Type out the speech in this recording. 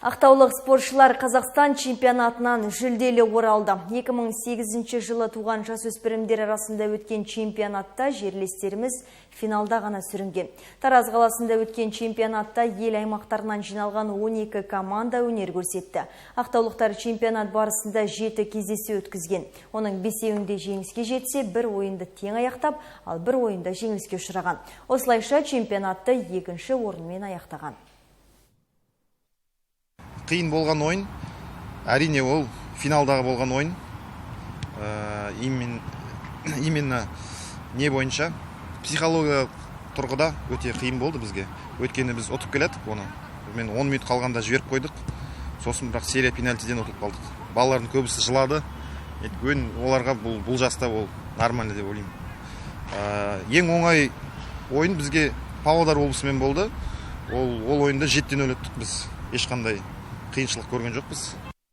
Ақтаулық спортшылар Қазақстан чемпионатынан жүлделі оралды. 2008 жылы туған жасөспірімдер арасында өткен чемпионатта жерлестеріміз финалда ғана сүрінген. Тараз қаласында өткен чемпионатта ел аймақтарынан жиналған 12 команда өнер көрсетті. Ақтаулықтар чемпионат барысында 7 кездесу өткізген. Оның 5-еуінде жеңіске жетсе, бір ойынды тең аяқтап, ал бір ойында жеңіліске ұшыраған. Осылайша чемпионатты 2-ші орынмен аяқтаған. Қиын болған ойын, әрине ол финалдағы болған ойын. Именно не бойынша психология тұрғыда өте қиын болды бізге. Өткені біз ұтып келедік оны. Мен 10 минут қалғанда жіберіп қойдық. Сосын бірақ серия пенальтиден ұтып қалдық. Балалардың көбісі жылады. Оларға бұл жаста ол нормально деп ойлаймын. Ең оңай ойын бізге Павлодар облысымен болды. Ол ойында 7-0 өттік біз. Ешқандай қиыншылық көрген жоқпыз.